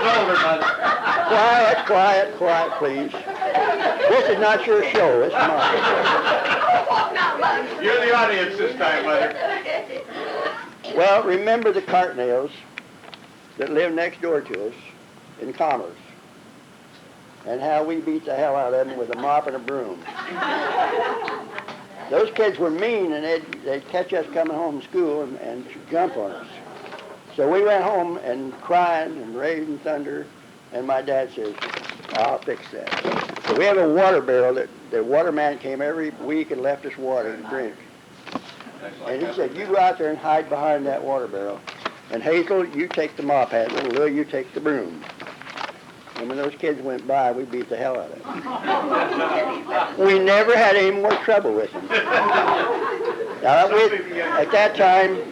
older, Mother. Quiet, quiet, quiet, please. This is not your show, it's mine. You're the audience this time, Mother. Well, remember the Cartnails that lived next door to us in Commerce, and how we beat the hell out of them with a mop and a broom. Those kids were mean, and they'd catch us coming home from school and jump on us. So we went home and crying and raising thunder, and my dad says, I'll fix that. So we have a water barrel that the waterman came every week and left us water to drink. And he said, you go out there and hide behind that water barrel. And Hazel, you take the mop handle, and Lil, you take the broom. And when those kids went by, we beat the hell out of them. We never had any more trouble with them. Now, at that time,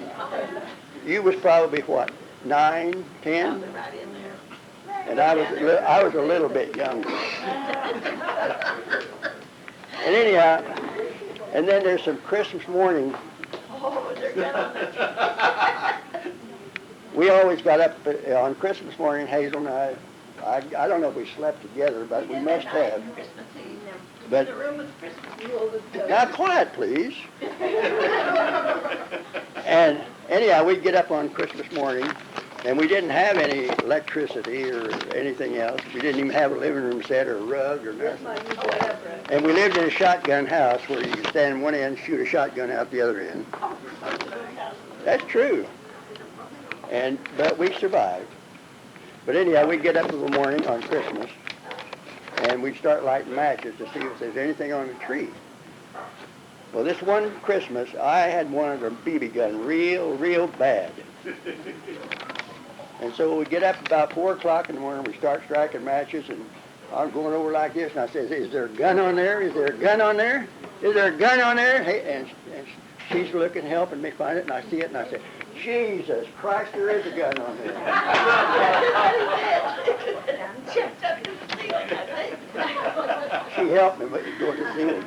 you was probably, what, 9, 10? And I was a little bit younger. And anyhow, and then there's some Christmas morning. We always got up on Christmas morning, Hazel and I don't know if we slept together, but we must have. But now quiet, please. And anyhow, we'd get up on Christmas morning, and we didn't have any electricity or anything else. We didn't even have a living room set or a rug or nothing. And we lived in a shotgun house where you could stand in one end and shoot a shotgun out the other end. That's true. But we survived. But anyhow, we'd get up in the morning on Christmas, and we'd start lighting matches to see if there's anything on the tree. Well, this one Christmas, I had wanted a BB gun real bad. And so we get up about 4 o'clock in the morning, we start striking matches, and I'm going over like this, and I says, is there a gun on there? Is there a gun on there? Is there a gun on there? Hey, and she's looking, helping me find it, and I see it, and I say, Jesus Christ, there is a gun on there. She helped me, but you go to the ceiling.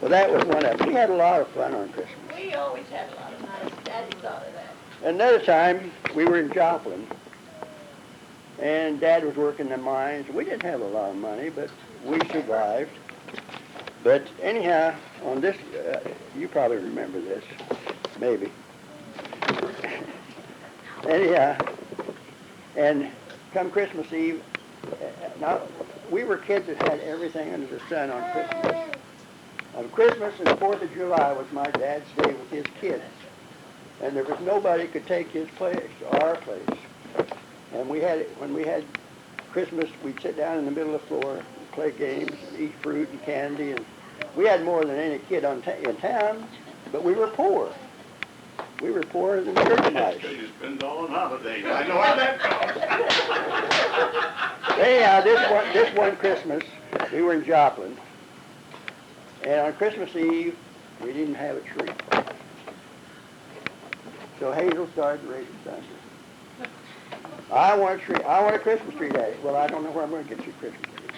Well, that was one of them. We had a lot of fun on Christmas. We always had a lot of fun. Daddy thought of that. Another time, we were in Joplin, and Dad was working the mines. We didn't have a lot of money, but we survived. But anyhow, on this, you probably remember this, maybe. Anyhow, and come Christmas Eve, now, we were kids that had everything under the sun on Christmas. On Christmas and the 4th of July was my dad's day with his kids. And there was nobody could take his place, our place. And when we had Christmas, we'd sit down in the middle of the floor, and play games, and eat fruit and candy. And we had more than any kid in town, but we were poor. We were poorer than church mice. You spend all on holidays. I know how that goes. Anyhow, this one Christmas, we were in Joplin. And on Christmas Eve, we didn't have a tree. So Hazel started raising thunder. I want a tree. I want a Christmas tree, Daddy. Well, I don't know where I'm going to get you a Christmas tree.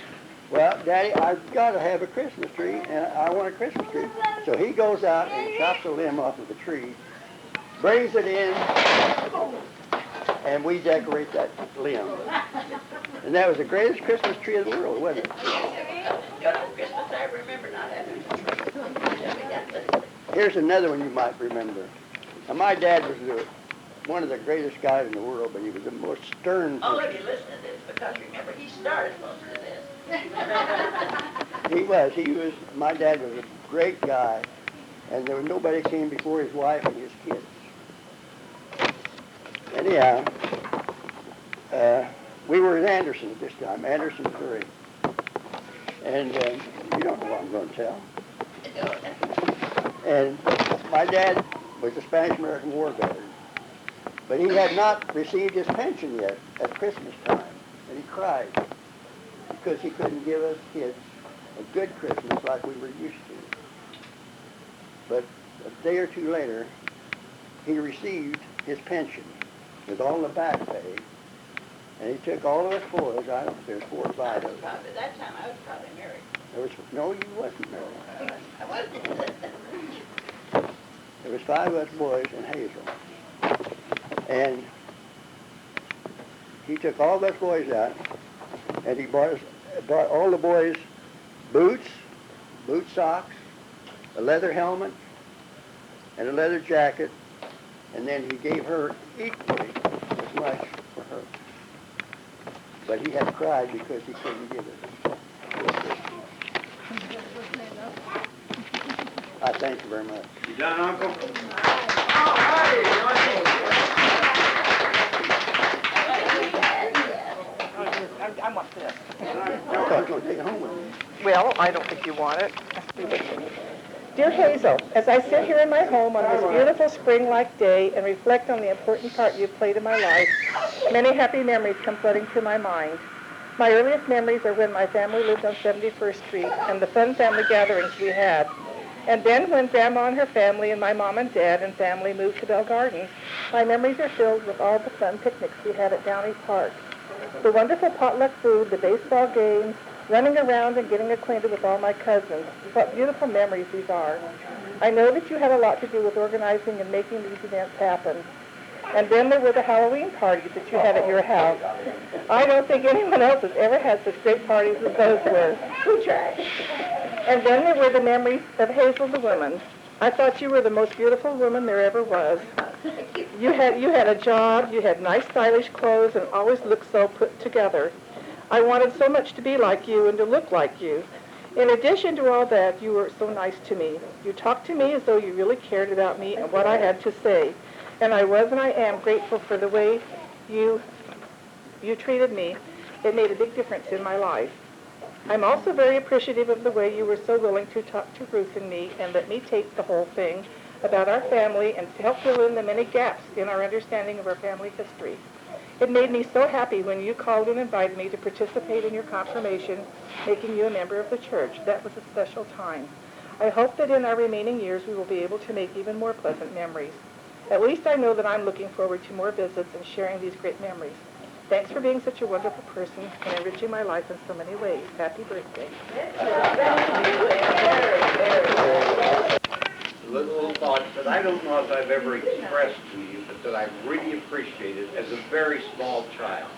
Well, Daddy, I've got to have a Christmas tree, and I want a Christmas tree. So he goes out and chops a limb off of the tree, brings it in, and we decorate that limb. And that was the greatest Christmas tree in the world, wasn't it? Christmas, I remember not having. Here's another one you might remember. Now, my dad was one of the greatest guys in the world, but he was the most stern All of person. you listen to this because remember, he started most of this. He was, my dad was a great guy, and there was nobody came before his wife and his kids. Anyhow, we were in Anderson at this time, Anderson, Missouri. And you don't know what I'm going to tell. And my dad was a Spanish-American War veteran, but he had not received his pension yet at Christmas time, and he cried because he couldn't give us kids a good Christmas like we were used to. But a day or two later, he received his pension with all the back pay, and he took all of us boys, I don't know if there's 4 or 5 of us. At that time, I was probably married. No, you wasn't married. I wasn't. There was 5 of us boys and Hazel. And he took all those boys out, and he bought all the boys boots, boot socks, a leather helmet, and a leather jacket, and then he gave her equally as much for her. But he had cried because he couldn't give it. I thank you very much. You done, Uncle? I want this. I thought I was going to take it home with me. Well, I don't think you want it. Dear Hazel, as I sit here in my home on this beautiful spring-like day and reflect on the important part you've played in my life, many happy memories come flooding through my mind. My earliest memories are when my family lived on 71st Street and the fun family gatherings we had. And then when Grandma and her family and my mom and dad and family moved to Bell Gardens, my memories are filled with all the fun picnics we had at Downey Park. The wonderful potluck food, the baseball games, running around and getting acquainted with all my cousins. What beautiful memories these are. I know that you had a lot to do with organizing and making these events happen. And then there were the Halloween parties that you had at your house. I don't think anyone else has ever had such great parties as those were. Who tried? And then there were the memories of Hazel the woman. I thought you were the most beautiful woman there ever was. You had a job, you had nice stylish clothes, and always looked so put together. I wanted so much to be like you and to look like you. In addition to all that, you were so nice to me. You talked to me as though you really cared about me and what I had to say. And I was and I am grateful for the way you treated me. It made a big difference in my life. I'm also very appreciative of the way you were so willing to talk to Ruth and me and let me take the whole thing about our family and to help fill in the many gaps in our understanding of our family history. It made me so happy when you called and invited me to participate in your confirmation, making you a member of the church. That was a special time. I hope that in our remaining years we will be able to make even more pleasant memories. At least I know that I'm looking forward to more visits and sharing these great memories. Thanks for being such a wonderful person and enriching my life in so many ways. Happy birthday. A little thought that I don't know if I've ever expressed to you, but that I really appreciated as a very small child.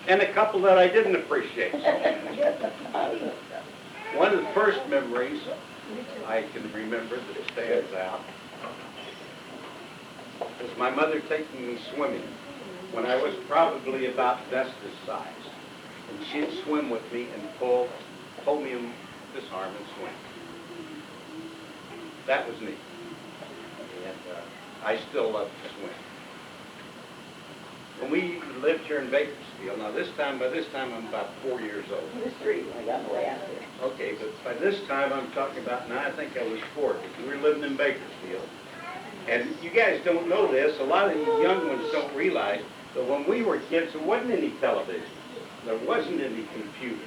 And a couple that I didn't appreciate. One of the first memories I can remember that stands out was my mother taking me swimming when I was probably about Vesta's size. And she'd swim with me and pull me in this arm and swim. That was neat. And I still love to swim. When we lived here in Bakersfield, now by this time I'm about 4 years old. The street, I got the way out there. Okay, but by this time I'm talking about, now I think I was 4, because we were living in Bakersfield. And you guys don't know this, a lot of you young ones don't realize that when we were kids, there wasn't any television. There wasn't any computers.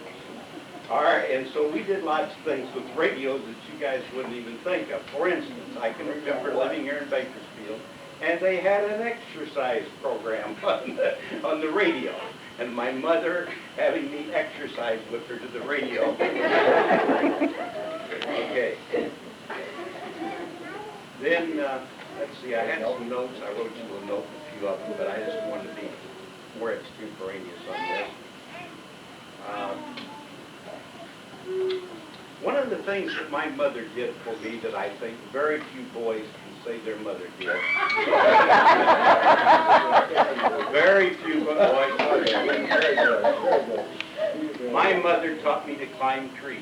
All right, and so we did lots of things with radios that you guys wouldn't even think of. For instance, I can remember living here in Bakersfield, and they had an exercise program on the radio. And my mother having me exercise with her to the radio. Okay. Then, let's see, I had some notes. I wrote you a note, a few of them, but I just wanted to be more extemporaneous on this. One of the things that my mother did for me that I think very few boys can say their mother did. Very few boys. My mother taught me to climb trees.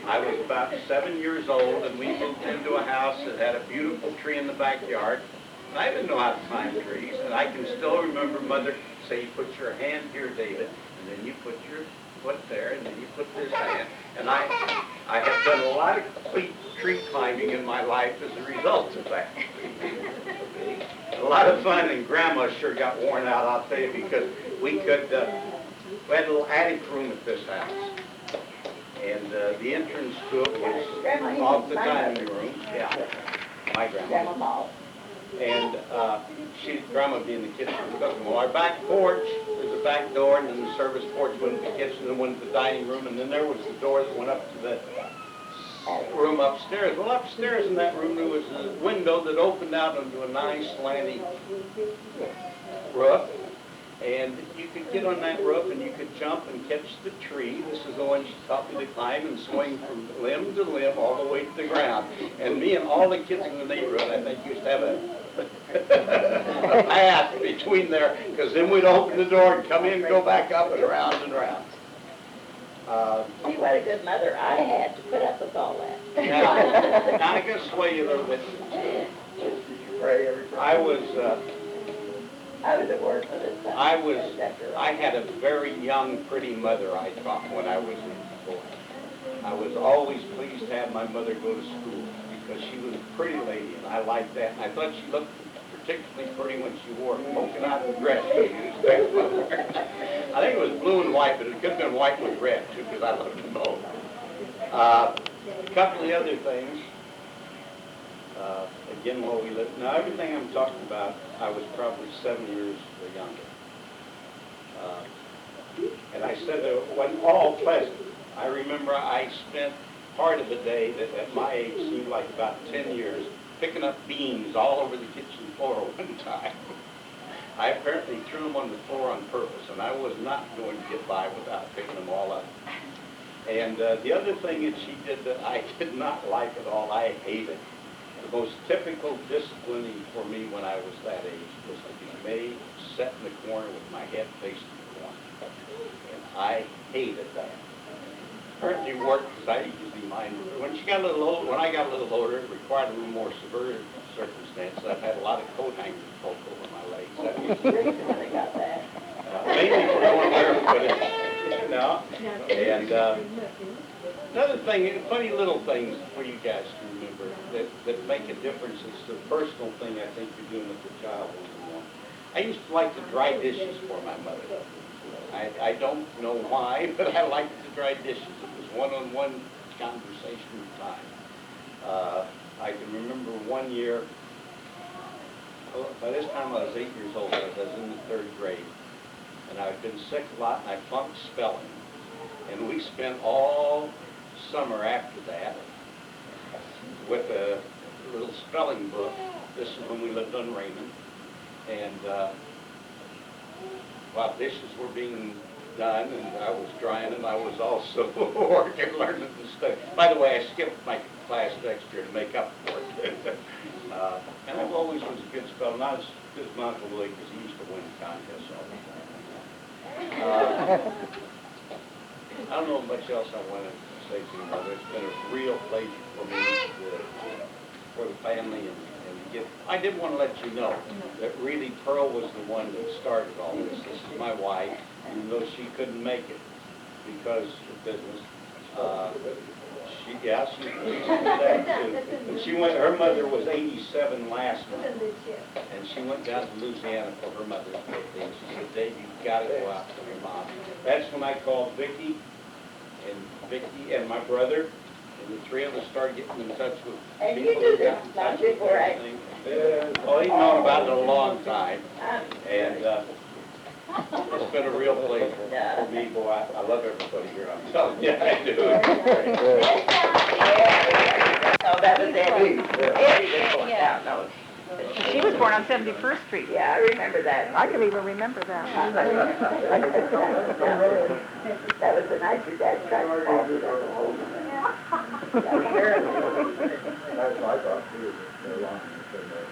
I was about 7 years old, and we moved into a house that had a beautiful tree in the backyard. And I didn't know how to climb trees, and I can still remember Mother say, "You put your hand here, David, and then you put your foot there, and then you put this hand." And I have done a lot of tree climbing in my life as a result of that. A lot of fun, and Grandma sure got worn out, I'll tell you, because we had a little attic room at this house. And the entrance to it was off the dining room. Yeah, my grandma. And Grandma would be in the kitchen cooking. Well, our back porch, there's a back door, and then the service porch went to the kitchen and went to the dining room, and then there was the door that went up to the room upstairs. Well, upstairs in that room, there was a window that opened out into a nice slanty roof. And you could get on that roof and you could jump and catch the tree. This is the one she taught me to climb and swing from limb to limb all the way to the ground. And me and all the kids in the neighborhood, I think, used to have a path between there, because then we'd open the door and come in and go back up and around and around. See what a good mother I had to put up with all that. Now I gotta sway you a little bit. I was at work for this time. I had a very young, pretty mother, I thought, when I was a boy. I was always pleased to have my mother go to school because she was a pretty lady, and I liked that. And I thought she looked particularly pretty when she wore a polka dot dress she used to wear. I think it was blue and white, but it could have been white with red, too, because I loved them both. A couple of the other things. Again, while we lived, now everything I'm talking about, I was probably 7 years or younger. And I said it wasn't all pleasant. I remember I spent part of the day that at my age seemed like about 10 years picking up beans all over the kitchen floor one time. I apparently threw them on the floor on purpose, and I was not going to get by without picking them all up. And the other thing that she did that I did not like at all, I hated. The most typical disciplining for me when I was that age was to be made sit in the corner with my head facing the corner. And I hated that. Apparently it worked because I usually mind. When I got a little older, it required a little more severe circumstances. I've had a lot of coat hangers pulled over my legs. That was Really got that. mainly for going barefooted. No. And another thing, funny little things for you guys to remember that make a difference is the personal thing I think you're doing with the child one-on-one. I used to like to dry dishes for my mother. I don't know why, but I liked to dry dishes. It was one-on-one conversation time. I can remember one year, by this time I was 8 years old, I was in the 3rd grade, and I'd been sick a lot, and I flunked spelling. And we spent all summer after that with a little spelling book. This is when we lived on Raymond. And while dishes were being done and I was drying them, I was also working, learning and stuff. By the way, I skipped my class next year to make up for it. And I've always was a good speller, not as good as my Uncle Willie, because he used to win contests all the time. I don't know much else I want to say to you, Mother. It's been a real pleasure for me, for the family, and to get. I did want to let you know that really Pearl was the one that started all this. This is my wife, even though she couldn't make it because of business. She did that too. And she went. Her mother was 87 last month, and she went down to Louisiana for her mother's birthday. And she said, "Dave, you've got to go out to your mom." That's when I called Vicky and my brother, and the three of us started getting in touch with And people you do who this got in not touch with before I... well, he's known about it a long time, and it's been a real pleasure for me, boy. I love everybody here. I'm telling you, I do. Oh, that was Eddie. Eddie was born down those. She was born on 71st Street. Yeah, I remember that. I can even remember that. That was the night your dad tried to call me. That's what I thought too, very long.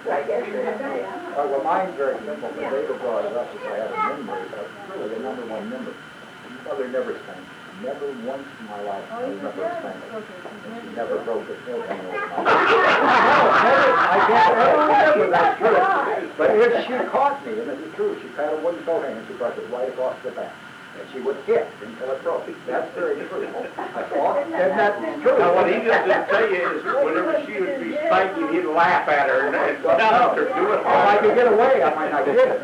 So I guess that's it. Well, mine's very simple. When David brought it up, if I had a memory, that's really the number one member. Mother never sang. Never once in my life I remember sang. She never broke a tail over my I can't remember that true. But if she caught me, and this is true, she had a wooden toe hand and she brushed it right across the back. And she would hit until it broke. That's very true. I thought, and that's true. Now, what he just didn't tell you is whenever she would be spanking, he'd laugh at her and tell her to do it. If I could get away, I might not get it.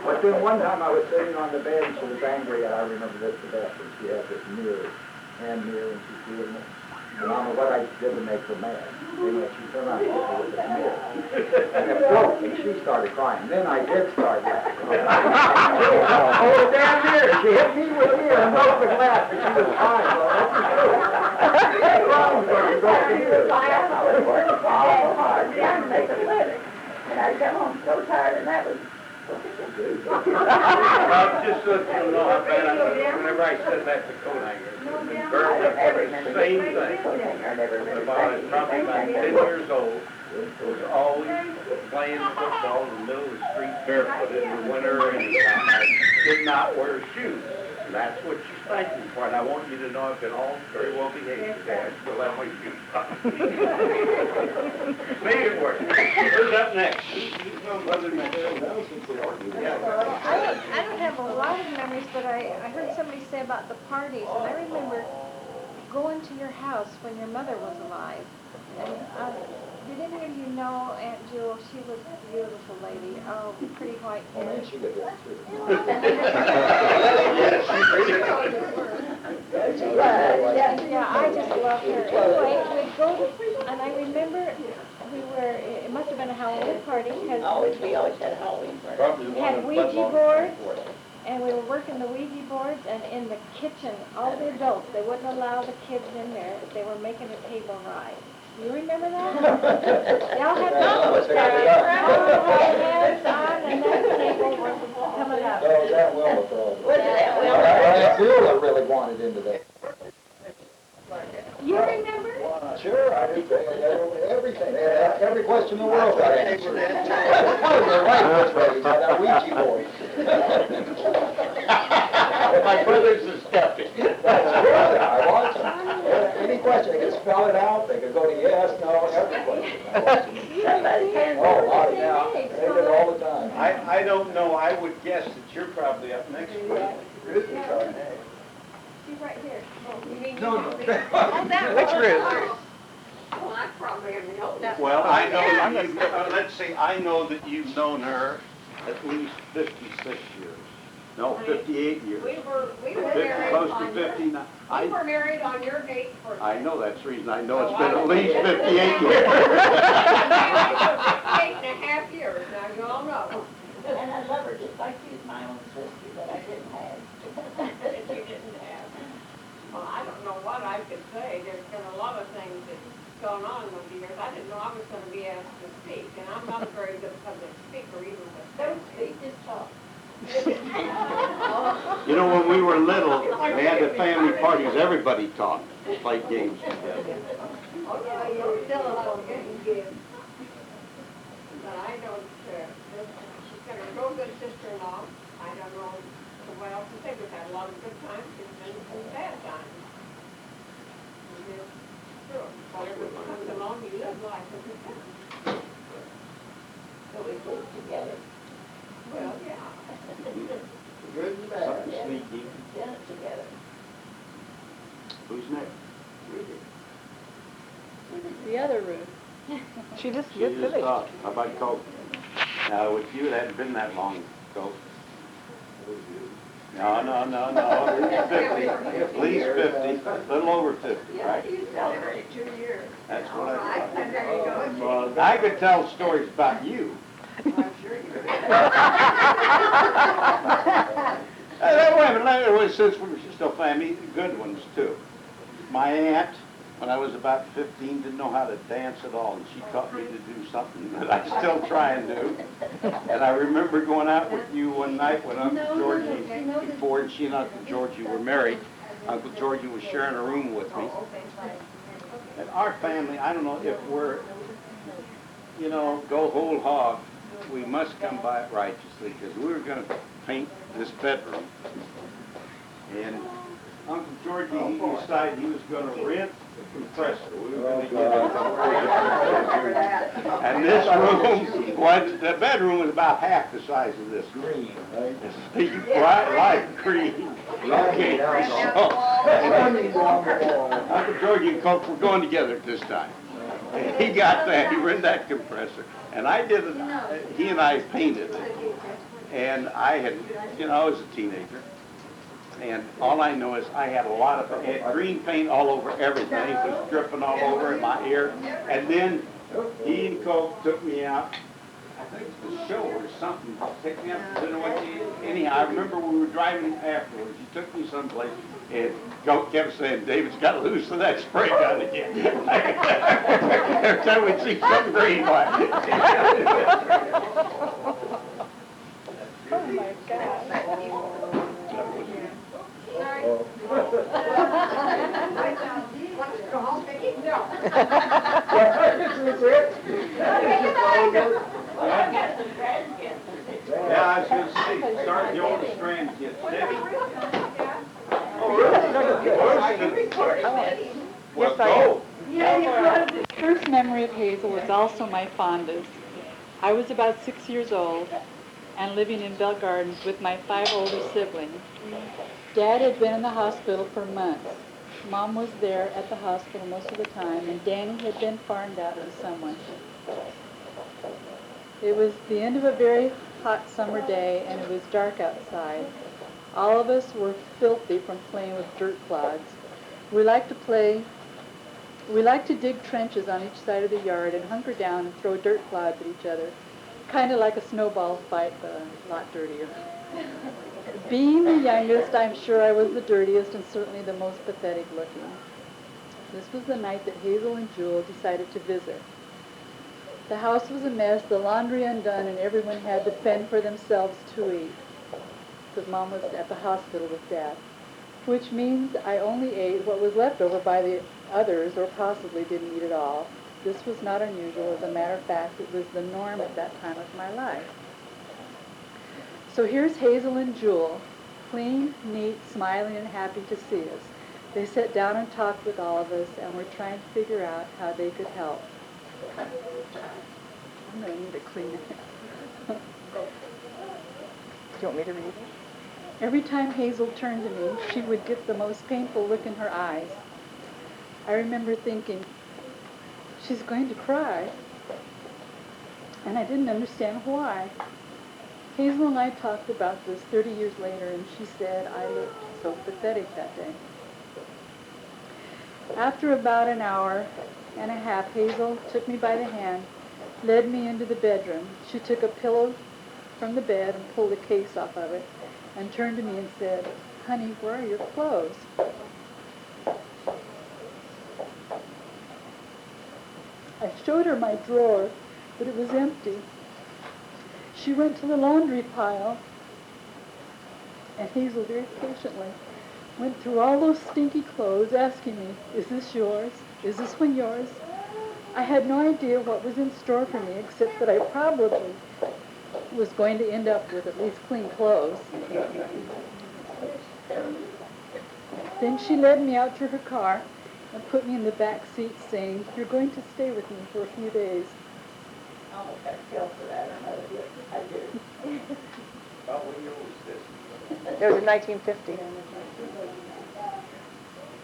But then one time I was sitting on the bed and she was angry, and I remember this the best, and she had this mirror, hand mirror, and she's doing it. And I don't know what I did to make her mad. Anyway, she turned around and hit me with this mirror. And it broke, and she started crying. Then I did start laughing. Oh, the damn mirror! She hit me with a mirror and broke the glass, and she was crying. Well, that's true. She was crying, broke the mirror. I was working so hard trying to make a living. And I'd come home so tired, and that was Well, just so that you know how bad I was, whenever I said that to coat hanger, Bert was the same thing. Probably about 10 years old, was always playing football in the middle of the street barefoot in the winter, and I did not wear shoes. And that's what she's thanking me for, and I want you to know I've been all very well behaved today. I still have my shoes on. Make it work. Who's up next? Mother next. I don't have a lot of memories, but I heard somebody say about the parties, and I remember going to your house when your mother was alive. And did any of you know Aunt Jewel? She was a beautiful lady. Oh, pretty white hair. She could do it too. Yeah, I just loved her. Anyway, we'd go, and I remember it must have been a Halloween party, because We always had a Halloween party. Probably we one had of Ouija Budlong's boards, before. and we were working the Ouija boards, and in the kitchen, all the adults, they wouldn't allow the kids in there. They were making a table ride. You remember that? Y'all had those. Hands on, and that table was coming up. Oh, that well was all. Was that well? I feel I really wanted into that. You remember? Sure, I did. Everything. Every question in the world got answered. You're right, Miss Ray. That Ouija board. My brother's a skeptic. That's good. I watch them. Any question, they could spell it out. They could go to yes, no, every question. I watch them. Somebody can. Oh, a lot of now. They did it all the time. I don't know. I would guess that you're probably up next week. She's right here. No. Which Ruth? Well, I probably know that. Well, I know, let's see, I know that you've known her at least 56 years. No, 58 years. We were Close married to on your, 59. we were married on your date for. I know that's the reason. I know it's been at least 58 years. 58.5 years, now you all know. And I love her just like she's my own sister that I didn't have. That you didn't have. Well, I don't know what I could say. There's been a lot of things that's gone on over the years. I didn't know I was going to be asked to speak, and I'm not a very good public speaker even with Don't speak, just talk. You know, when we were little, we had the family parties, everybody talked, played games together. Oh, yeah, you're still a little getting. But I don't, she's been a real good sister-in-law. I don't know what else to say. We've had a lot of good times and some bad times. Sure, whatever comes along, you live life as it comes. So we lived together. Well, yeah. Good and bad. Something sneaky. Done it together. Who's next? The other Ruth. She just She just just finished. talked. How about Coke? Now, with you, it hadn't been that long, Coke. No. At least 50, a little over 50, right? She's celebrated 2 years. That's what I thought. And there you go. Well, I could tell stories about you. I'm sure you could. Wait a minute, since we're still family, good ones too. My aunt, when I was about 15, didn't know how to dance at all, and she taught me to do something that I still try and do. And I remember going out with you one night when Uncle Georgie, before she and Uncle Georgie were married, Uncle Georgie was sharing a room with me. And our family, I don't know if we're, go whole hog, we must come by it righteously, because we were going to paint this bedroom. And Uncle Georgie, he decided he was going to rent the compressor. We were going to get a compressor. And this room, the bedroom was about half the size of this room. Light green. Okay, Uncle Georgie and Coke were going together at this time. And he got that, he rented that compressor. And I did it, he and I painted it. And I had, I was a teenager. And all I know is I had a lot of green paint all over everything. It was dripping all over in my ear. And then he and Coke took me out. I think it was the show or something. Picked me up. Didn't know what anyhow, I remember we were driving afterwards. He took me someplace. And Coke kept saying, David's got to lose to that spray gun again. Every time we'd see something green, my gosh. Want us to go home, Vicki? No. Yeah, I was gonna say, start the old strands yet. Debbie? Well, go. First memory of Hazel is also my fondest. I was about 6 years old and living in Bell Gardens with my 5 older siblings. Dad had been in the hospital for months. Mom was there at the hospital most of the time, and Danny had been farmed out to someone. It was the end of a very hot summer day, and it was dark outside. All of us were filthy from playing with dirt clods. We liked to dig trenches on each side of the yard and hunker down and throw dirt clods at each other, kind of like a snowball fight, but a lot dirtier. Being the youngest, I'm sure I was the dirtiest and certainly the most pathetic looking. This was the night that Hazel and Jewel decided to visit. The house was a mess, the laundry undone, and everyone had to fend for themselves to eat, because Mom was at the hospital with Dad, which means I only ate what was left over by the others, or possibly didn't eat at all. This was not unusual. As a matter of fact, it was the norm at that time of my life. So here's Hazel and Jewel, clean, neat, smiling, and happy to see us. They sat down and talked with all of us, and were trying to figure out how they could help. I'm going to need a cleaner. Do you want me to read it? Every time Hazel turned to me, she would get the most painful look in her eyes. I remember thinking, she's going to cry. And I didn't understand why. Hazel and I talked about this 30 years later, and she said I looked so pathetic that day. After about an hour and a half, Hazel took me by the hand, led me into the bedroom. She took a pillow from the bed and pulled a case off of it, and turned to me and said, "Honey, where are your clothes?" I showed her my drawer, but it was empty. She went to the laundry pile, and Hazel very patiently went through all those stinky clothes, asking me, "Is this yours? Is this one yours?" I had no idea what was in store for me, except that I probably was going to end up with at least clean clothes. Then she led me out to her car and put me in the back seat, saying, "You're going to stay with me for a few days." I almost got killed for that, I do. About what year was this? It was in 1950.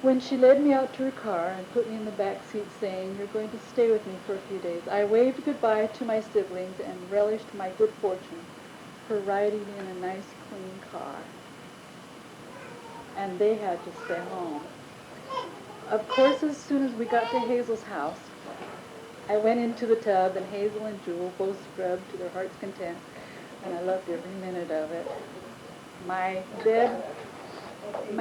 When she led me out to her car and put me in the back seat, saying, "You're going to stay with me for a few days," I waved goodbye to my siblings and relished my good fortune for riding in a nice, clean car. And they had to stay home. Of course, as soon as we got to Hazel's house, I went into the tub, and Hazel and Jewel both scrubbed to their heart's content, and I loved every minute of it. My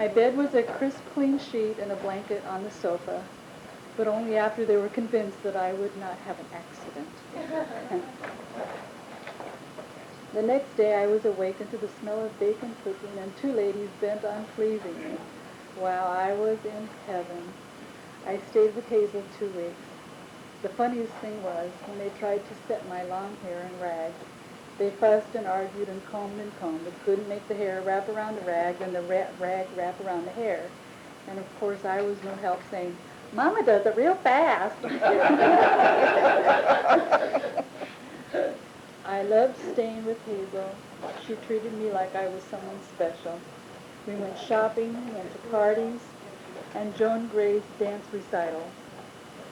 bed was a crisp, clean sheet and a blanket on the sofa, but only after they were convinced that I would not have an accident. The next day I was awakened to the smell of bacon cooking and 2 ladies bent on pleasing me. Wow, I was in heaven. I stayed with Hazel 2 weeks. The funniest thing was, when they tried to set my long hair in rags, they fussed and argued and combed, but couldn't make the hair wrap around the rag and the rag wrap around the hair. And of course I was no help, saying, "Mama does it real fast." I loved staying with Hazel. She treated me like I was someone special. We went shopping, went to parties, and Joan Gray's dance recitals.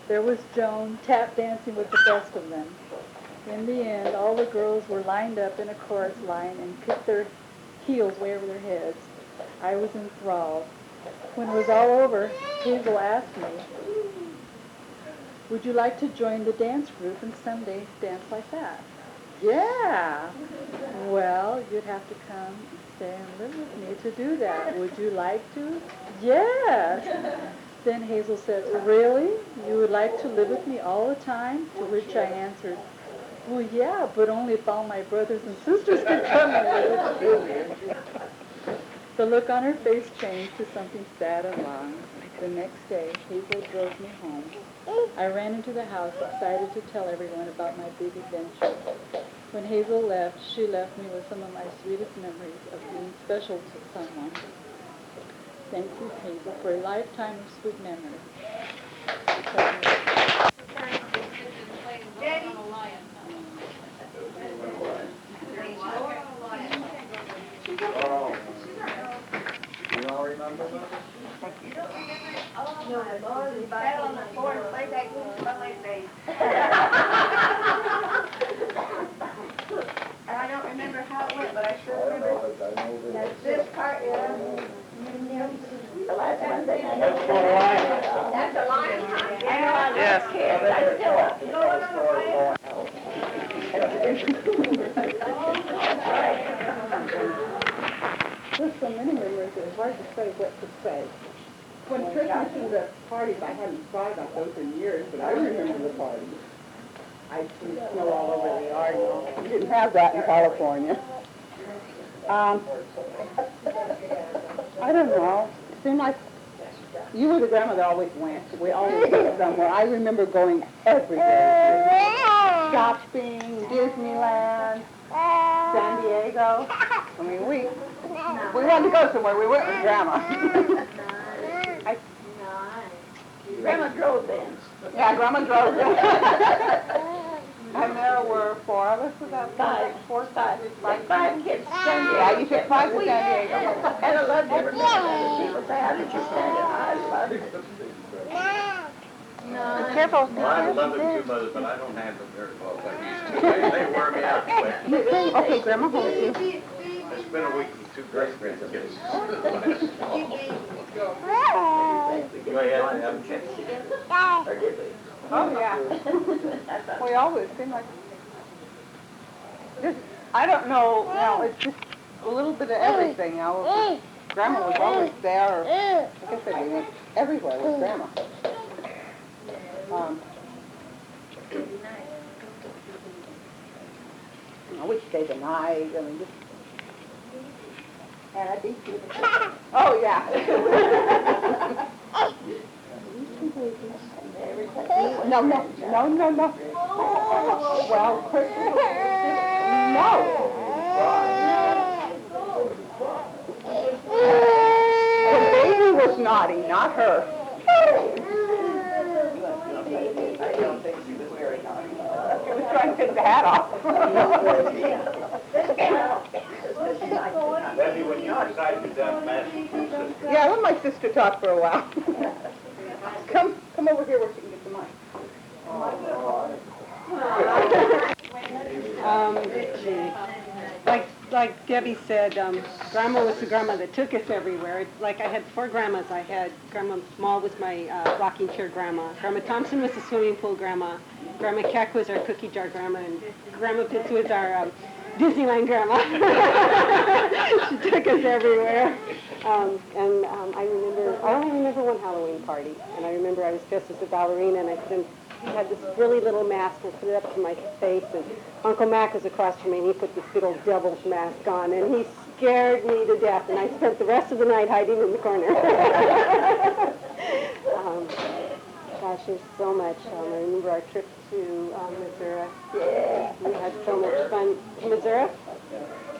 There was Joan tap dancing with the best of them. In the end, all the girls were lined up in a chorus line and kicked their heels way over their heads. I was enthralled. When it was all over, Hazel asked me, "Would you like to join the dance group and someday dance like that?" "Yeah." "Well, you'd have to come and stay and live with me to do that. Would you like to?" "Yes." Then Hazel said, "Really? You would like to live with me all the time?" To which I answered, Well, yeah, but only if all my brothers and sisters could come with. The look on her face changed to something sad and long. The next day, Hazel drove me home. I ran into the house, excited to tell everyone about my big adventure. When Hazel left, she left me with some of my sweetest memories of being special to someone. Thank you, Hazel, for a lifetime of sweet memories. Oh. You all remember that? No, the Lord, we sat on the floor and played that game by my face. And I don't remember how it went, but I sure remember that this part, The last one thing I That's for a lion. that's a lion. I know I was Yes. a kid, but I still love it. No, no, There's so many memories, it's hard to say what to say. When Christmas and the parties, I hadn't thought about those in years, but I remember the parties. I see snow all over the yard. We didn't have that in California. I don't know. It seemed like you were the grandma that always went. We always went somewhere. I remember going everywhere. Shopping, Disneyland, San Diego. I mean, we wanted to go somewhere. We went with Grandma. Grandma drove then. Yeah, Grandma drove it. And there were four of us. Was that Five. Five kids. Yeah, you took five to San Diego. And I loved every minute of it. People say, how did you stand it? I loved it. Be careful. Well, I love them too, Mother, but I don't handle them very well like I used to. They wear me out quick. Okay, Grandma, hold you. It's been a week with two great grandkids. Go ahead, have trips together. Or did we? Oh, yeah. We always seem like, just, I don't know, it's just a little bit of everything, Grandma was always there. Like I said, we went everywhere with Grandma. We stayed the night, I mean, just... And I beat you. Oh, yeah. No. Well, Christmas. No. The baby was naughty, not her. I don't think she was very naughty. She was trying to take the hat off. Debbie, when you decide you're done messing with your sister, Yeah, let my sister talk for a while. Come over here where she can get the mic. Like Debbie said, Grandma was the grandma that took us everywhere. Like I had four grandmas. I had Grandma Small was my rocking chair grandma. Grandma Thompson was the swimming pool grandma. Grandma Keck was our cookie jar grandma, and Grandma Pitts was our Disneyland grandma. She took us everywhere. I only remember one Halloween party, and I remember I was dressed as a ballerina, and I had this really little mask, and I put it up to my face, and Uncle Mac was across from me, and he put this big old devil's mask on, and he scared me to death, and I spent the rest of the night hiding in the corner. Gosh, there's so much. I remember our trip to Missouri. Yeah. We had so much fun. Missouri?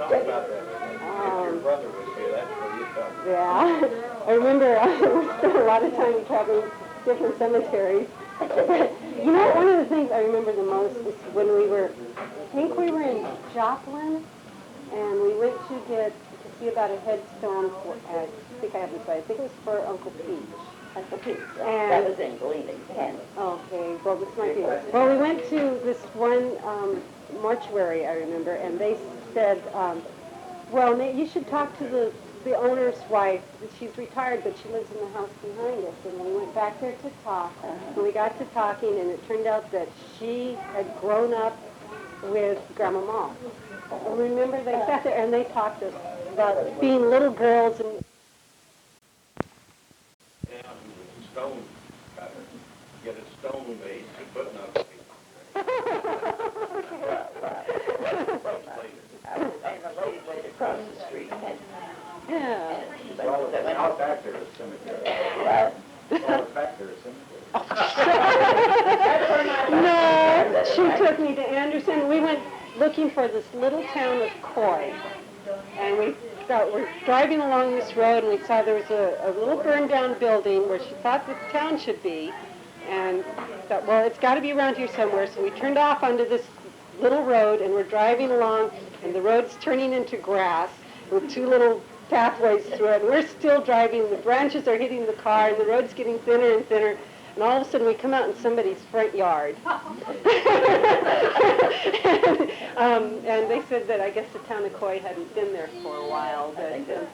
talk about that. If your brother was here, that's what you talk about. Yeah. I remember we spent a lot of time traveling different cemeteries. You know, one of the things I remember the most is when I think we were in Joplin, and we went to see about a headstone for, I think I have this right, I think it was for Uncle Peach. Uncle Peach. And that was in Galena, Kansas. Okay, well, this might be. Well, we went to this one mortuary, I remember, and they said, well, you should talk to the owner's wife. She's retired, but she lives in the house behind us. And we went back there to talk, and we got to talking, and it turned out that she had grown up with Grandma Ma. And remember, they sat there and they talked to us about being little girls and Stone cutter, get a stone base and put another piece. I was seeing a lady went across the street and Yeah. Well, that went out off. back there is cemetery. Well, Well, back there is cemetery. No, she took me to Anderson. We went looking for this little town of Coy. And we're driving along this road and we saw there was a little burned down building where she thought the town should be. And thought, well, it's got to be around here somewhere. So we turned off onto this little road and we're driving along and the road's turning into grass with two little pathways through it. And we're still driving. The branches are hitting the car and the road's getting thinner and thinner. And all of a sudden we come out in somebody's front yard. And they said that I guess the town of Coy hadn't been there for a while. I think But,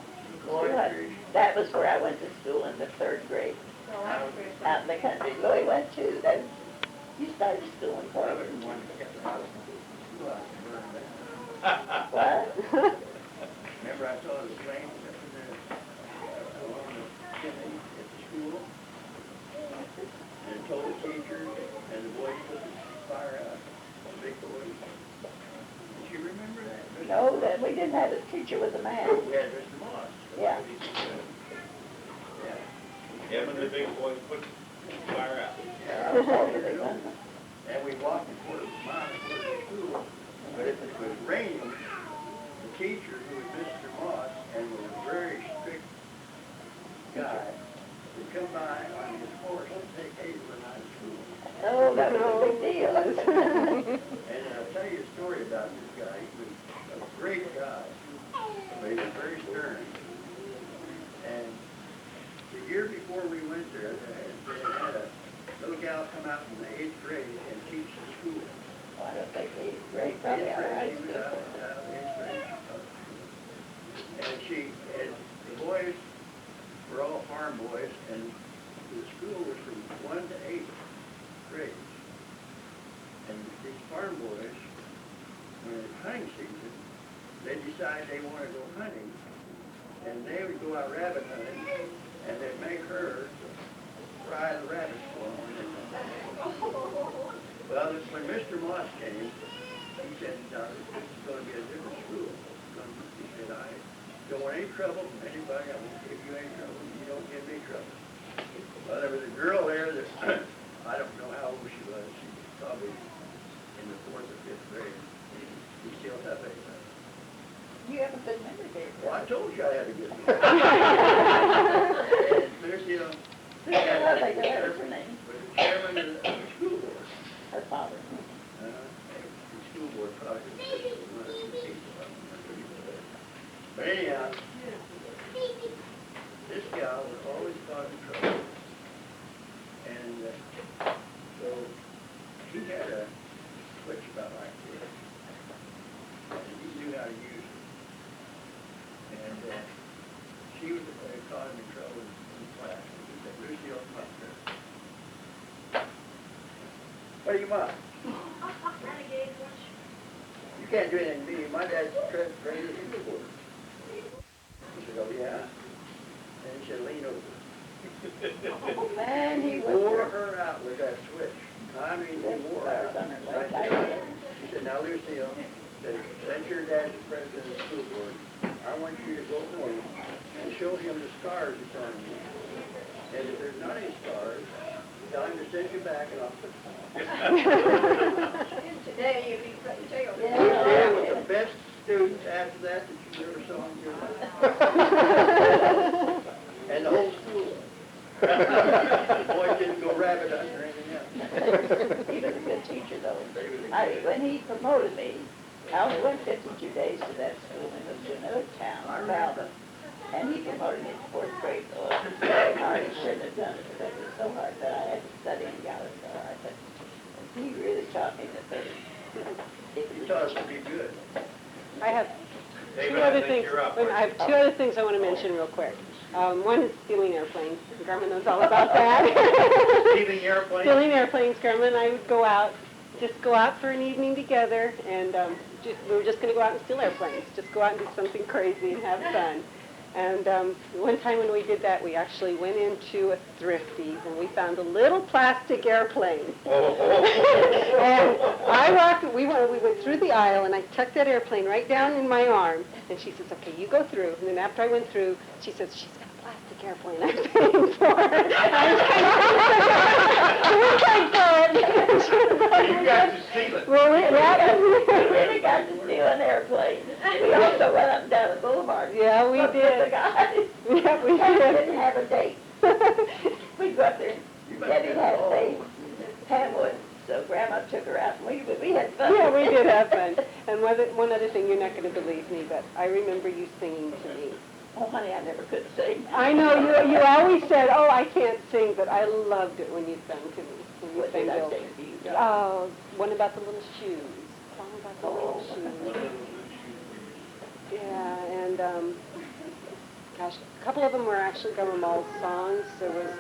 that was where I went to school in the 3rd grade. Out in the country. Louis went too. Then you started school in Coy. What? Remember I saw the flames along the chimney at the school? And told the teachers and the boys put the fire out, the big boys. Did you remember that? No, that we didn't have a teacher with a man. We had Mr. Moss. Yeah. Yeah. Him and the big boys put the fire out. Yeah. And we walked a quarter of a mile to school. But if it was raining, the teacher, who was Mr. Moss, and was a very strict guy, would come by on his horse and take Hazel out of school. Oh, that was a big deal. And I'll tell you a story about this guy. He was a great guy, but he was very stern. And the year before we went there, they had a little gal come out in the 8th grade and teach the school. I don't think they great probably all right. And the boys were all farm boys, and the school was from 1 to 8 grades. And these farm boys, when it's hunting season, they decide they want to go hunting, and they would go out rabbit hunting, and they'd make her fry the rabbits for them. Well, when Mr. Moss came, he said, this is going to be a different school. He said, I don't want any trouble from anybody. I won't give you any trouble. You don't give me trouble. Well, there was a girl there that, I don't know how old she was. She was probably in the 4th or 5th grade. She still has a You have a good memory, Dave. Well, I told you I had a good memory. And there's, you know, I think that was her name. was the chairman of the school board. Her father. The school board probably was just one or two people. But anyhow, this gal was always causing trouble. And so he had a switch about like this. And he knew how to use it. And she was causing me trouble in class. He said, Lucille, come up here. What do you want? You can't do anything to me. My dad's trained as a school board. He said, oh, yeah? And he said, lean over. Man, He wore her out with that switch. I mean, he wore her out. He said, now, Lucille, since your dad's the president of the school board, I want you to go home and show him the scars that's on you. And if there's not any scars, tell him to send you back and I'll put them on. Today, you'd be put in jail. He was the best student after that you ever saw in your life. And the whole school. The boys didn't go rabbit hunting or anything else. He was a good teacher, though. When he promoted me, I only went 52 days to that school and moved to another town, Malvern. And he promoted me to 4th grade, so it was very hard. He shouldn't have done it because it was so hard that I had to study and got it so hard. But he really taught me that He taught us to be good. I have David, two I other think things. you're up. Wait a minute, I have two other things I want to mention real quick. One is stealing airplanes. Grandma knows all about that. Stealing airplanes? Stealing airplanes. Grandma and I would go out for an evening together, and we were just going to go out and steal airplanes. Just go out and do something crazy and have fun. And one time when we did that, we actually went into a Thrifties and we found a little plastic airplane. And we went through the aisle and I tucked that airplane right down in my arm. And she says, okay, you go through. And then after I went through, she says, she's got a plastic airplane I'm paying for. You got to steal it. Well, we really got to steal an airplane. We also went up and down the boulevard. Yeah, we Looked did. at the guys. Yeah, we And did. didn't have a date. We'd go up there. Debbie had a date. Pam would. So Grandma took her out, and we had fun. Yeah, we did have fun. And one other thing, you're not going to believe me, but I remember you singing to me. Oh, honey, I never could sing. I know, you always said, oh, I can't sing, but I loved it when you sang to me. When you What sang did I Bill. sing to you? Oh, one about the little shoes. Song about the little shoes. Yeah, and, gosh, a couple of them were actually Gummermall's songs. There was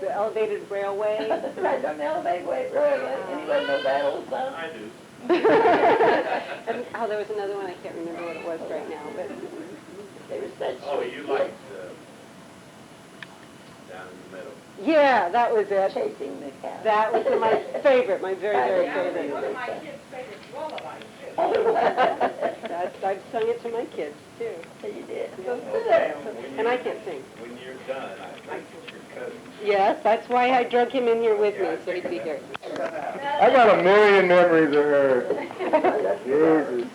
the Elevated Railway. Right on the elevated way, railway. Anybody know that old song? I do. And, oh, there was another one, I can't remember what it was right now, but... They were such. Oh, you liked Down in the Meadow. Yeah, that was it. Chasing the cat. That was my favorite, my very, very favorite. I've sung it to my kids, too. So you did. And I can't sing. When you're done, I think it's your cousin. Yes, that's why I drug him in here with me, so he'd be here. I got a million memories of her. Jesus.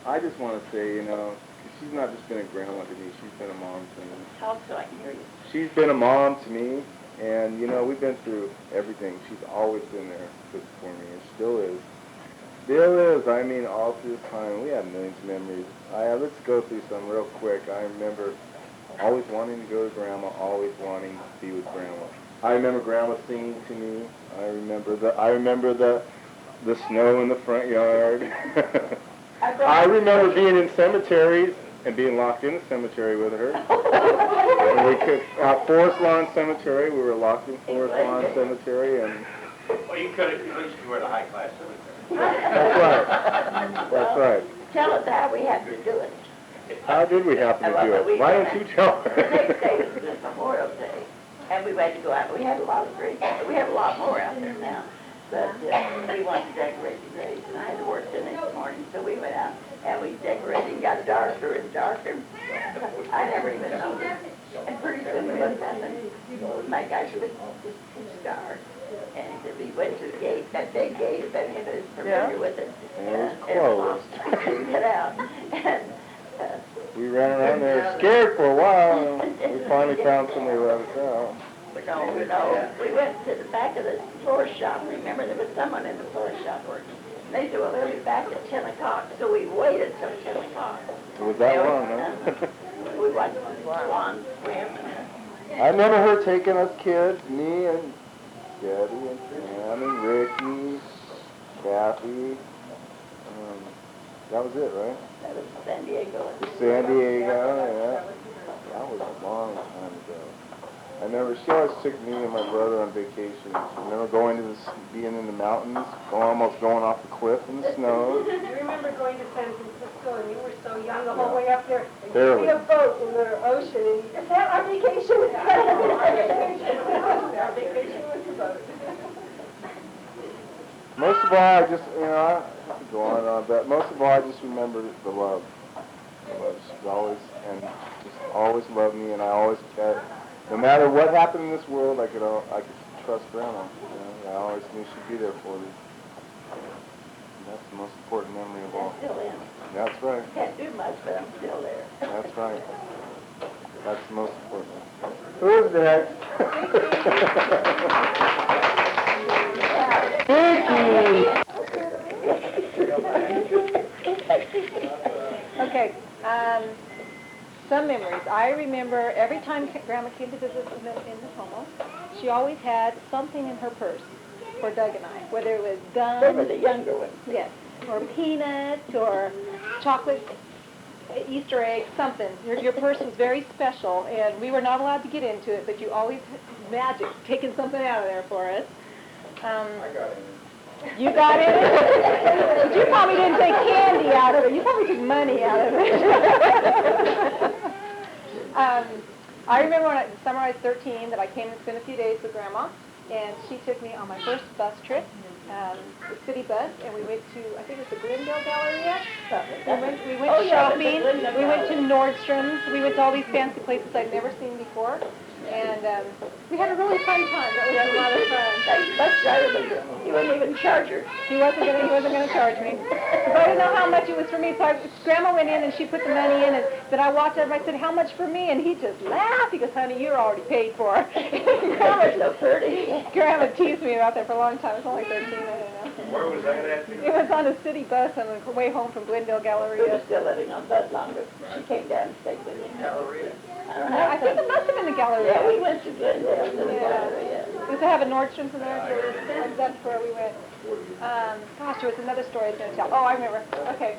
I just want to say, you know, 'cause she's not just been a grandma to me, she's been a mom to me. Talk so I can hear you. She's been a mom to me, and, you know, we've been through everything. She's always been there for me, and still is. Still is. I mean, all through this time, we have millions of memories. Let's go through some real quick. I remember always wanting to go to Grandma, always wanting to be with Grandma. I remember Grandma singing to me. I remember the snow in the front yard. I remember being in cemeteries and being locked in the cemetery with her. And we could, Forest Lawn Cemetery, we were locked in Forest Lawn Cemetery, and Well, you could have, at least you were at a high-class cemetery. that's right. That's right. Tell us how we have to do it. How did we happen to do it? Why don't you tell The next day was Memorial Day, and we had to go out. We had a lot of graves. We have a lot more out there now. But we wanted to decorate the graves, and I had to work the next morning, so we went out and we decorated and got darker and darker. I never even noticed. And pretty soon we looked up and my gosh, it was just dark. And we went to the gate, that big gate, if any of us are familiar with it. It was closed. We get out. And, We ran around there scared for a while, and we finally found somebody to let us out. No, we went to the back of the floor shop. Remember, there was someone in the floor shop working. They said, well, they'll be back at 10 o'clock, so we waited till 10 o'clock. It was that long, huh? We watched the swans swim. I remember her taking us kids, me and Debbie and Pam and Ricky, Kathy. That was it, right? That was San Diego. San Diego, yeah. That was a long time ago. I remember she always took me and my brother on vacations. I remember being in the mountains, almost going off the cliff in the snow. You remember going to San Francisco and you were so young the whole way up there. And Barely. you see a boat in the ocean and you, is that our vacation? Our vacation was the boat. Most of all, I just, you know, I could go on and on, but most of all, I just remember the love. The love. She's always, and just always loved me, and I always, no matter what happened in this world, I could trust Grandma. You know, I always knew she'd be there for me. And that's the most important memory of all. Still in. That's right. Can't do much, but I'm still there. That's right. That's the most important. Who's next? Okay, some memories. I remember every time Grandma came to visit in the home, she always had something in her purse for Doug and I, whether it was gum. They were the younger ones. Yes, or peanuts, or chocolate, Easter egg, something. Your purse was very special, and we were not allowed to get into it, but you always magic taking something out of there for us. I got it. You got it? But you probably didn't take candy out of it. You probably took money out of it. I remember when the summer I was 13 that I came and spent a few days with Grandma, and she took me on my first bus trip, the city bus, and we went to, I think it was the Glendale Galleria. We went shopping. We went to Nordstrom's. We went to all these fancy places I'd never seen before. And we had a really fun time. That was a lot of fun. That bus driver, he wouldn't even charge her. He wasn't gonna charge me. But I didn't know how much it was for me. So Grandma went in and she put the money in, and then I walked up and I said, "How much for me?" And he just laughed. He goes, "Honey, you're already paid for." Grandma's so pretty. Grandma teased me about that for a long time. I was only 13, I don't know. Where was that at? It was on a city bus on the way home from Glendale We Galleria. were still living on Bud longer. She came down and stayed with me. Galleria. I think it must have been the Galleria. Yeah, we went to Glendale to the Yeah. Galleria. Does it have a Nordstrom's in there? So that's where we went. Gosh, there was another story I was going to tell. Oh, I remember. Okay.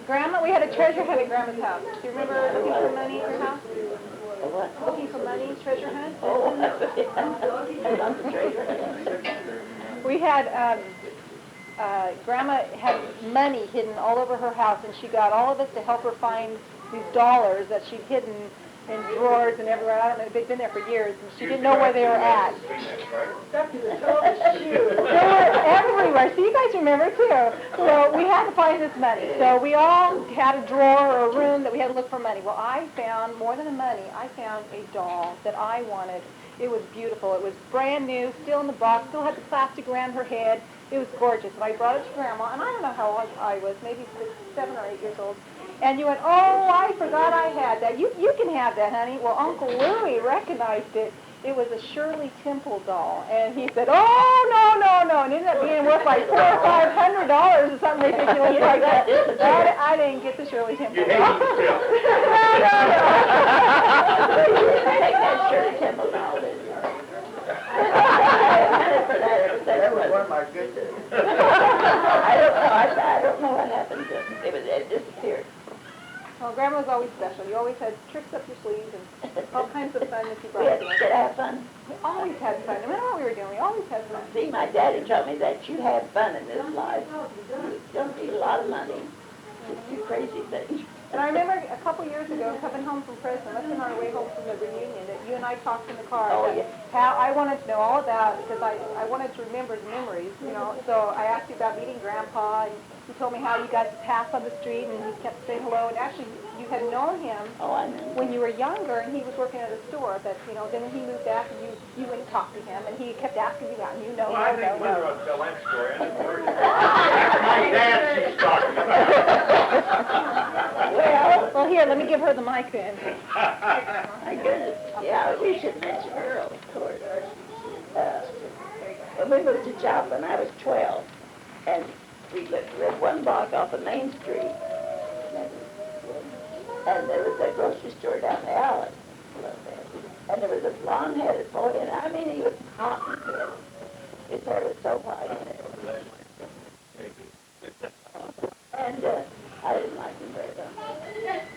Grandma, we had a treasure hunt at Grandma's house. Do you remember looking for money at your house? What? Looking for money, treasure hunt? Oh, I love the treasure hunt. We had, Grandma had money hidden all over her house, and she got all of us to help her find these dollars that she'd hidden in drawers and everywhere. I don't know, they'd been there for years, and she didn't know where they were at. They were everywhere. So you guys remember, too. So we had to find this money. So we all had a drawer or a room that we had to look for money. Well, I found, more than the money, I found a doll that I wanted. It was beautiful. It was brand new, still in the box, still had the plastic around her head. It was gorgeous. And I brought it to Grandma, and I don't know how old I was, maybe 7 or 8 years old. And you went, "Oh, I forgot I had that. You can have that, honey." Well, Uncle Louie recognized it. It was a Shirley Temple doll. And he said, "Oh, no, no, no." And it ended up being worth like $400 or $500 or something ridiculous like that. I didn't get the Shirley Temple You hate doll. him still. Take that Shirley Temple doll, didn't you? That was one of my good days. I don't know what happened to it. It disappeared. Well, Grandma was always special. You always had tricks up your sleeves and all kinds of fun that you We brought had to us. to have fun. We always had fun. No matter what we were doing, we always had fun. See, my daddy told me that you have fun in this life. You don't need a lot of money. Just do crazy things. And I remember a couple years ago coming home from prison, must have been on our way home from the reunion, that you and I talked in the car. Oh, about yeah. How I wanted to know all about, because I wanted to remember the memories, you know. So I asked you about meeting Grandpa, and you told me how you guys passed on the street and you kept saying hello. And actually, you had known him Oh, I know. when you were younger, and he was working at a store. But you know, then when he moved back, and you went and talked to him, and he kept asking you about, and you know, Well, I no, think no, Linda no. will tell that story. I didn't worry about it. My dad she's talking about. Well, here, let me give her the mic then. My goodness. Yeah, we should mention Earl, of course. When we moved to Joplin, I was 12, and we lived one block off of Main Street. And there was a grocery store down the alley. And there was a blonde-headed boy, and I mean, he was cotton head. His hair was so white. And I didn't like him very much.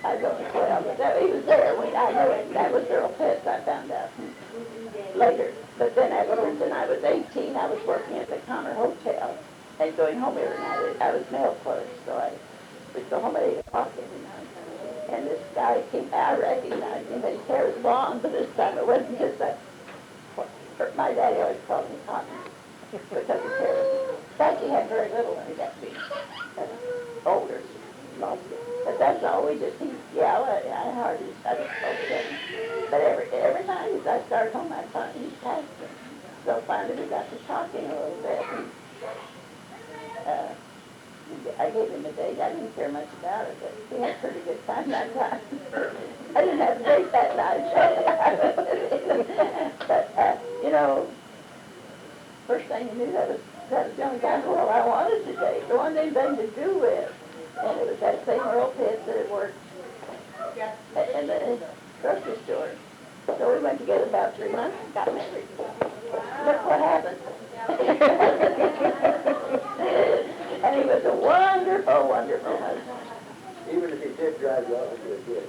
I was only 12, but he was there. I knew him. That was Earl Pitts, I found out later. But then afterwards, when I was 18, I was working at the Connor Hotel and going home every night. I was mail clerk, so I would go home at 8 o'clock every night. And this guy came, I recognized him, but his hair was long, but this time it wasn't just that. My daddy always called me Cotton because his hair was, in fact, he had very little when he got to be older. Lost it. But that's all we just, he'd yell, I hardly, I just spoke to him. But every night as I started home, I thought he passed him. So finally we got to talking a little bit. And, I gave him a date. I didn't care much about it, but we had a pretty good time that time. I didn't have a date that night. But, you know, first thing you knew, that was the only guy in the world I wanted to date. There wasn't anything to do with. And it was that same Earl Pitts that had worked in the grocery store. So we went together about 3 months and got married. Look what happened. And he was a wonderful, wonderful husband. Even if he did drive you off, he was good.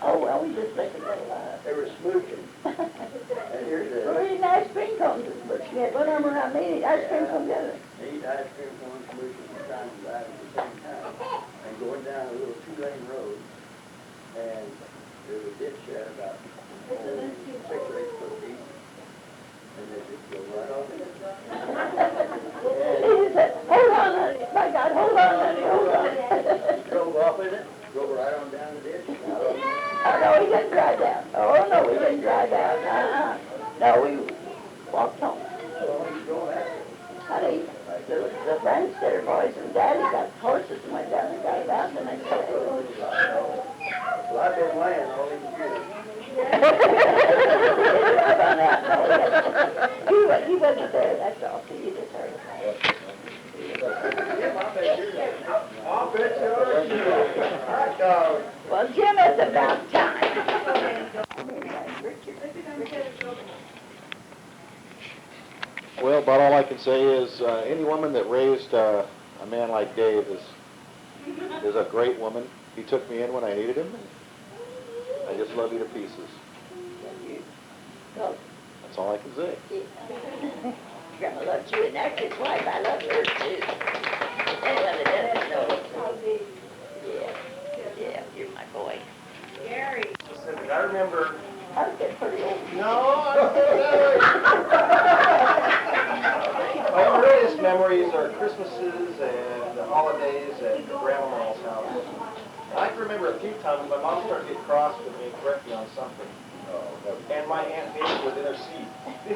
Oh, well, we just lived together. They were smooching. And here's Well, we had ice cream cones and smooching. We had one arm around me and ice cream cones the other. eating ice cream going commercial and trying to drive at the same time. And going down a little 2-lane road, and there was a ditch there about 6 or 8 foot deep. And they just go right off in it. He said, hold on, honey. My God, hold on, honey, hold on. Drove off in it, drove right on down the ditch. Oh, no, we didn't drive down. Oh, no, we didn't drive down. No, we walked home. Honey, the Branstetter boys and Daddy got horses and went down and got about the next day. Well, I've been laying all these years. He wasn't there, that's all. So you just heard. I'll bet you are. Hot dog. Well, Jim, it's about time. Well, about all I can say is any woman that raised a man like Dave is a great woman. He took me in when I needed him. I just love you to pieces. That's all I can say. Grandma loves you, and that's his wife. I love her too. Anyone that doesn't know. Yeah, you're my boy. Gary. I remember. I was getting pretty old. My earliest memories are Christmases and the holidays at Grandma's house. I can remember a few times my mom started to get cross with me and correct me on something. And my Aunt Hazel was in her seat.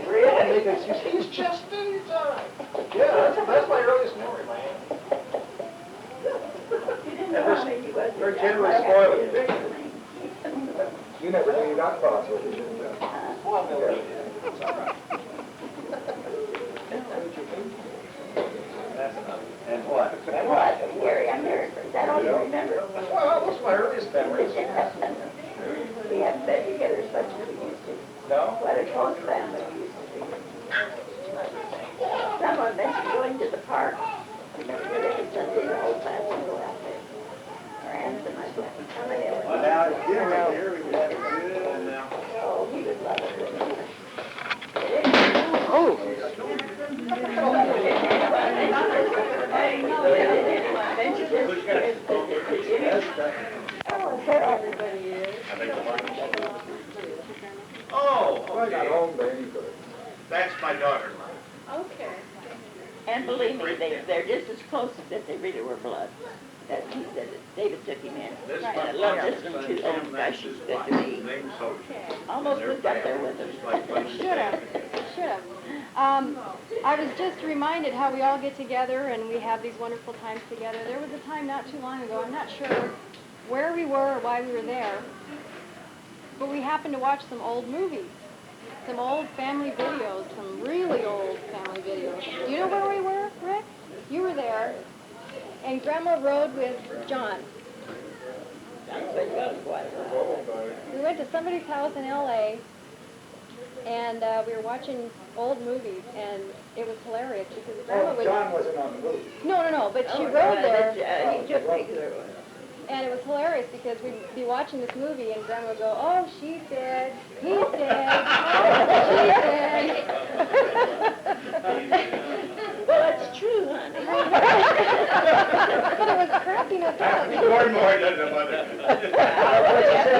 Really? And she said, he's just in time. Yeah, that's my earliest memory, my aunt. Her generous spoiling me. You never knew you got cross with you, did you? Well, no, it's all right. That's enough. And what? What, Gary, I'm here. Is that all you remember? Well, those are my earliest memories. We haven't been together as much as we used to. No? What a close family we used to be. Someone mentioned going to the park. Remember every Sunday the whole family would go out there. Our aunts and my family. Well, now, if Jim was here, we would have a good now. Oh, he would love it. Oh. Oh, I got okay. home, baby, but That's my daughter-in-law. Okay. And believe me, they're just as close as if they really were blood. That he said that David took him in. This is And my I love father's listening son, to Jim, old that's guys. his Good wife. to me. Name's Sophie. Almost They're moved up there family, with us. just like Buddy Should have. Should have. I was just reminded how we all get together and we have these wonderful times together. There was a time not too long ago, I'm not sure where we were or why we were there, but we happened to watch some old movies, some old family videos, some really old family videos. Do you know where we were, Rick? You were there, and Grandma rode with John. We went to somebody's house in L.A., and we were watching old movies, and it was hilarious because Grandma was... John wasn't on the movie. No, but she rode there, He took me there. and it was hilarious because we'd be watching this movie, and Grandma would go, oh, she said, he said, oh, she said. Well, that's true, honey. But it was cracking us up. More and more, doesn't it, Mother?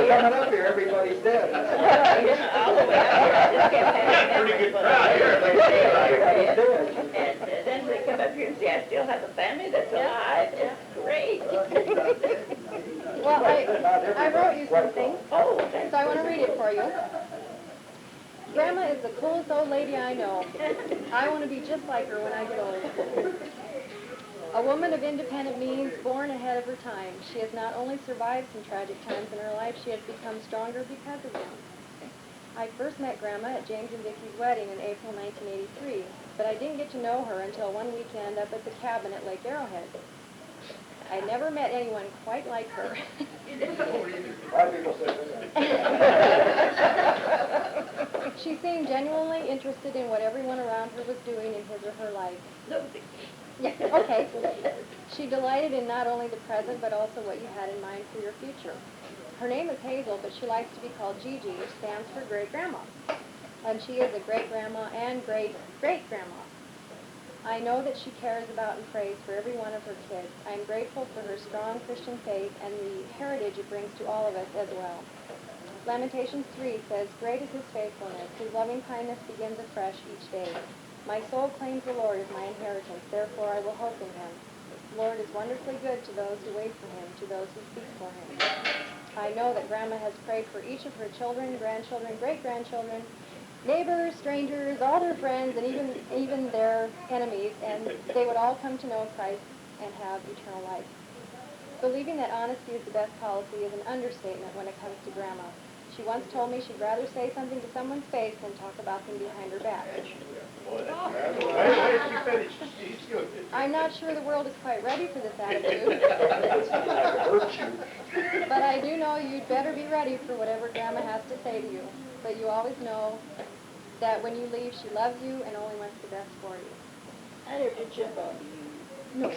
Coming up here, everybody's dead. All the way up here, I just kept having Pretty good memories. crowd here, like I say. Everybody's dead. And then they come up here and say, I still have a family that's alive. It's great. Well, I wrote you something, Oh, thank so I want to read it for you. Grandma is the coolest old lady I know. I want to be just like her when I get old. A woman of independent means, born ahead of her time. She has not only survived some tragic times in her life, she has become stronger because of them. I first met Grandma at James and Vicky's wedding in April 1983, but I didn't get to know her until one weekend up at the cabin at Lake Arrowhead. I never met anyone quite like her. A lot of people say that. She seemed genuinely interested in what everyone around her was doing in his or her life. Yeah, okay. She delighted in not only the present, but also what you had in mind for your future. Her name is Hazel, but she likes to be called Gigi, which stands for great-grandma. And she is a great-grandma and great-great-grandma. I know that she cares about and prays for every one of her kids. I am grateful for her strong Christian faith and the heritage it brings to all of us as well. Lamentations 3 says, "Great is his faithfulness. His loving kindness begins afresh each day. My soul claims the Lord as my inheritance. Therefore I will hope in him. The Lord is wonderfully good to those who wait for him, to those who seek for him." I know that Grandma has prayed for each of her children, grandchildren, great-grandchildren, neighbors, strangers, all their friends, and even their enemies, and they would all come to know Christ and have eternal life. Believing that honesty is the best policy is an understatement when it comes to Grandma. She once told me she'd rather say something to someone's face than talk about them behind her back. I'm not sure the world is quite ready for this attitude. But I do know you'd better be ready for whatever Grandma has to say to you. But you always know that when you leave, she loves you and only wants the best for you. I never jump on you. No.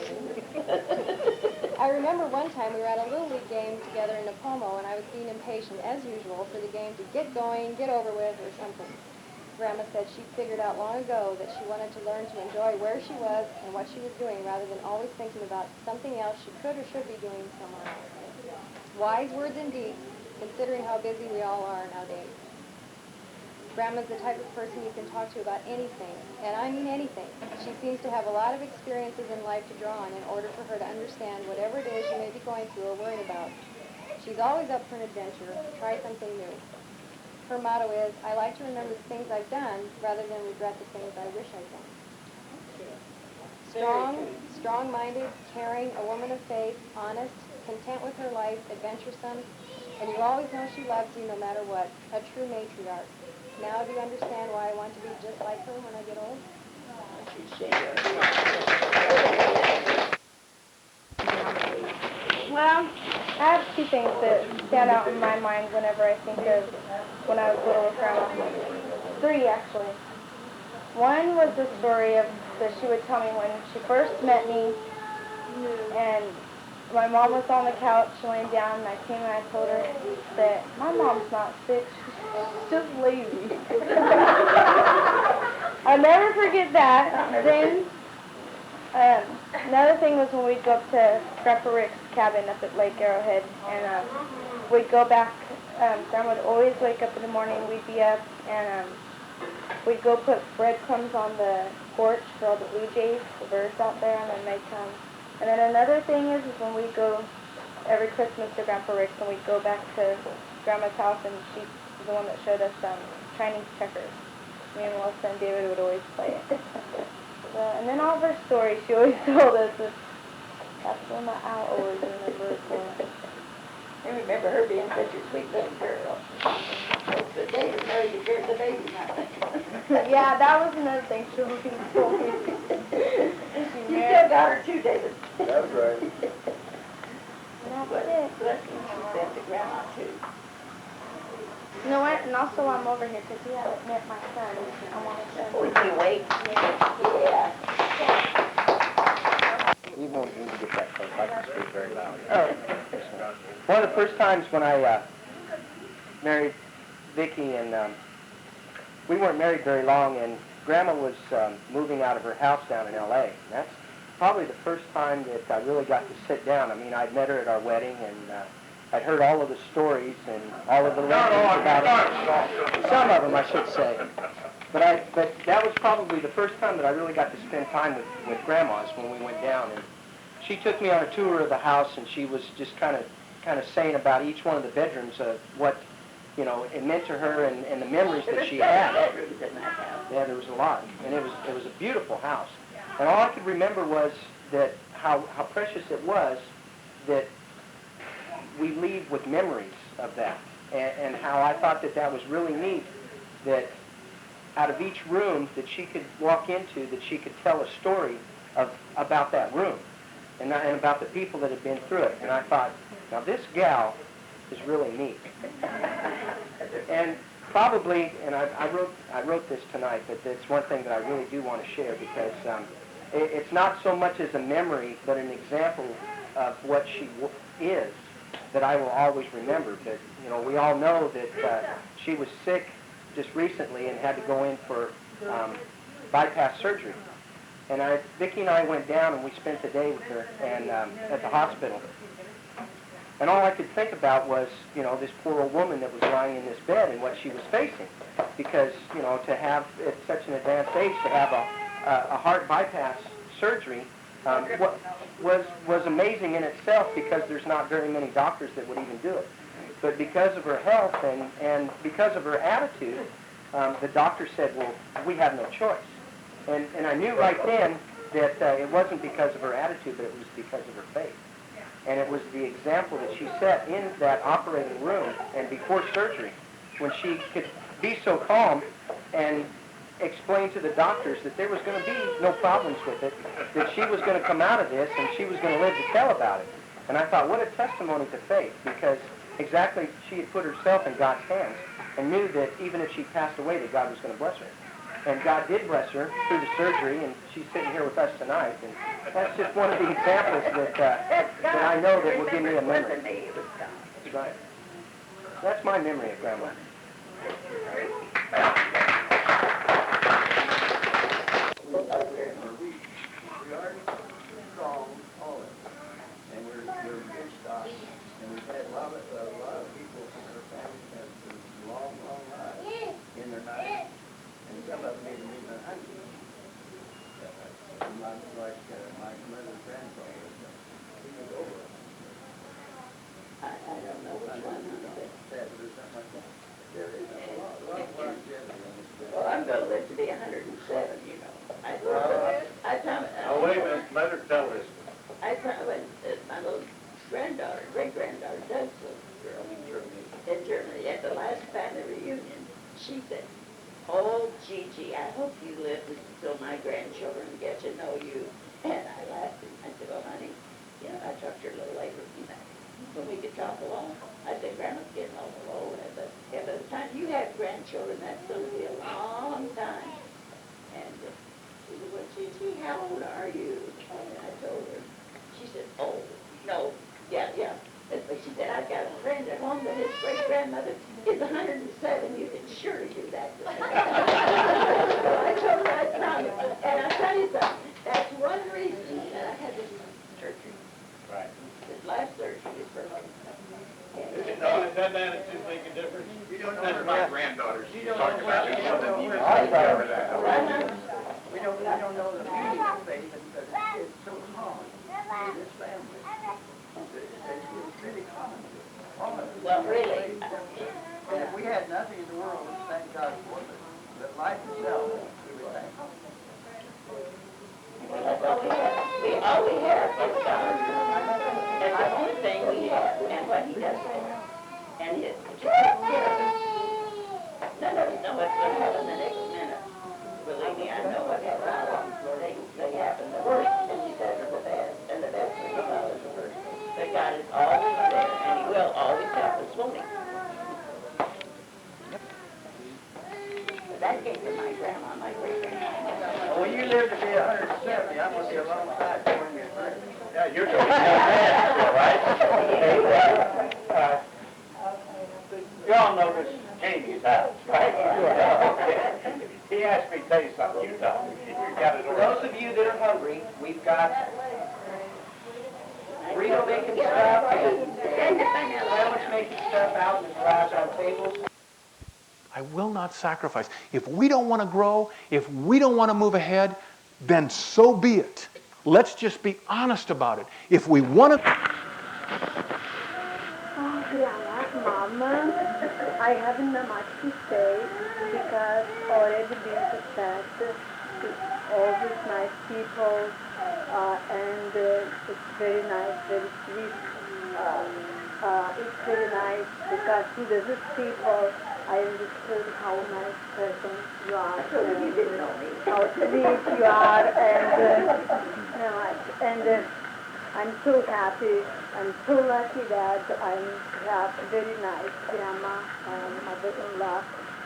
I remember one time we were at a Little League game together in Napomo, and I was being impatient, as usual, for the game to get going, get over with, or something. Grandma said she figured out long ago that she wanted to learn to enjoy where she was and what she was doing rather than always thinking about something else she could or should be doing somewhere else. Wise words indeed, considering how busy we all are nowadays. Grandma's the type of person you can talk to about anything, and I mean anything. She seems to have a lot of experiences in life to draw on in order for her to understand whatever it is you may be going through or worried about. She's always up for an adventure, try something new. Her motto is, "I like to remember the things I've done rather than regret the things I wish I'd done." Strong-minded, caring, a woman of faith, honest, content with her life, adventuresome, and you always know she loves you no matter what, a true matriarch. Now do you understand why I want to be just like her when I get old? Well, I have two things that stand out in my mind whenever I think of when I was little with Grandma. Three, actually. One was the story of that she would tell me when she first met me, and my mom was on the couch laying down, and I came and I told her that my mom's not sick, she's just lazy. I'll never forget that. Then, another thing was when we'd go up to Grandpa Rick's cabin up at Lake Arrowhead, and we'd go back. Grandma would always wake up in the morning, we'd be up, and we'd go put breadcrumbs on the porch for all the blue jays, the birds out there, and then they'd come. And then another thing is when we go every Christmas to Grandpa Rick's, and we'd go back to Grandma's house, and she's the one that showed us Chinese checkers. Me and Melissa and David would always play it. And then all of her stories, she always told us that that's when I'll always remember it for. I remember her being such a sweet little girl. The day to marry the girl, the baby not. Yeah, that was another thing she always told me. You still got her too, David. That's right. And that's it. Blessings she sent to Grandma too. You know what? And also while I'm over here, because you haven't met my son, I want to show Oh, you. you wait. Yeah. You won't need to get that close. I can speak very loud. Oh. One of the first times when I married Vicki, and we weren't married very long, and Grandma was moving out of her house down in L.A. And that's probably the first time that I really got to sit down. I mean, I'd met her at our wedding, and I'd heard all of the stories and all of the legends about her. Some of them, I should say. But that was probably the first time that I really got to spend time with Grandma's when we went down. And she took me on a tour of the house, and she was just kind of saying about each one of the bedrooms what, you know, it meant to her and the memories that she had. Bedrooms in that house. Yeah, there was a lot, and it was a beautiful house. And all I could remember was that how precious it was that we leave with memories of that, and how I thought that was really neat, that out of each room that she could walk into, that she could tell a story about that room, and about the people that had been through it. And I thought, now this gal is really neat. And probably, and I wrote this tonight, but it's one thing that I really do want to share, because it's not so much as a memory, but an example of what she is that I will always remember. But you know, we all know that she was sick just recently and had to go in for bypass surgery. And Vicki and I went down and we spent the day with her and at the hospital. And all I could think about was, this poor old woman that was lying in this bed and what she was facing. Because, to have, at such an advanced age, to have a heart bypass surgery was amazing in itself, because there's not very many doctors that would even do it. But because of her health and because of her attitude, the doctor said, well, we have no choice. And I knew right then that it wasn't because of her attitude, but it was because of her faith. And it was the example that she set in that operating room and before surgery, when she could be so calm and explain to the doctors that there was going to be no problems with it, that she was going to come out of this and she was going to live to tell about it. And I thought, what a testimony to faith, because exactly she had put herself in God's hands and knew that even if she passed away, that God was going to bless her. And God did bless her through the surgery, and she's sitting here with us tonight. And that's just one of the examples that I know that will give me a memory. That's right. That's my memory of Grandma. We are strong, always, and we're good stock, and we've had a lot of people in our family have long lives in their 90s, and some of them even in their 100s. Like my mother's grandfather, he was over. I don't know which one. There is a lot of longevity on this bill. Well, I'm going to live to be 107, I tell Oh, wait a minute, let her tell this. I tell when my little granddaughter, great-granddaughter, Doug's little girl in Germany, at the last family reunion, she said, "Oh, Gigi, I hope you live until my grandchildren get to know you." And I laughed and I said, "Oh, honey, I talked to her a little later when we could talk alone." I said, "Grandma's getting awful old, but by the time you have grandchildren, that's going to be a long time." And she said, "Well, Gigi, how old are you?" And I told her. She said, "Oh, no, yeah. But she said, I've got a friend at home that his great-grandmother is 107. You can surely do that." So I told her I'd promise. And I'll tell you something. That's one reason that I had this surgery. Right. This last surgery is for her. Does that attitude make a difference? You don't know That's her my yet. granddaughter. She's You don't talking know about her it. yet. You You can don't cover that. We don't know the meaning of faith, but it's so strong in this family. It's really common. Well, really. And if we had nothing in the world, thank God for it. But life itself, we would thank God. Well, that's all we have. All we have is God. That's the only thing we have, and what He does for us. And He takes care of us. None of us know what's going to happen the next minute. Believe me, I know what happens. They happen the worst, and He does the best, and the best thing about is the worst. But God is always there, and He will always help us, won't He? But that came from my grandma, my great-grandma. Well, when you live to be 170, I'm going to be a long time before you get through. Yeah, you're doing that, right? You all know this is Jamie's house, right? He asked me to tell you something, you tell me. You got it For all. those of you that are hungry, we've got burrito making stuff and sandwich making stuff out in the garage on tables. I will not sacrifice. If we don't want to grow, if we don't want to move ahead, then so be it. Let's just be honest about it. If we want to... Oh, Grandma, Mama, I haven't much to say because already been to chat to all these nice people, and it's very nice, very sweet. It's very nice because through these people, I understood how nice person you are, You didn't know me. how sweet you are, and I'm so happy. I'm so lucky that I have a very nice grandma and mother-in-law,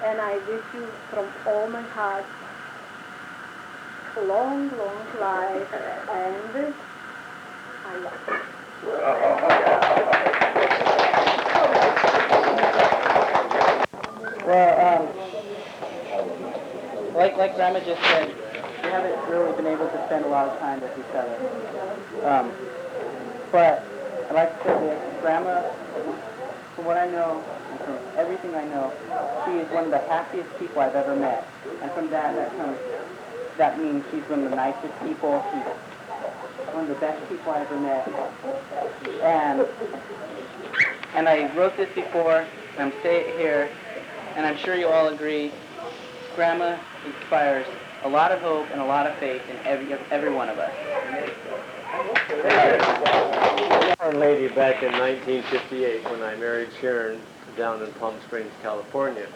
and I wish you from all my heart a long, long life, and I love you. Well, like Grandma just said, we haven't really been able to spend a lot of time with each other. But I'd like to say that Grandma, from what I know, and from everything I know, she is one of the happiest people I've ever met. And from that means she's one of the nicest people. She's one of the best people I ever met. And I wrote this before, and I'm saying it here, and I'm sure you all agree, Grandma inspires a lot of hope and a lot of faith in every one of us. Our lady back in 1958 when I married Sharon down in Palm Springs, California.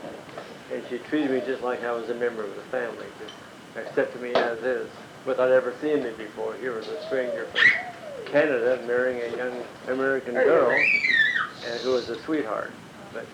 And she treated me just like I was a member of the family, just accepted me as is, without ever seeing me before. Here was a stranger from Canada marrying a young American girl and who was a sweetheart. But,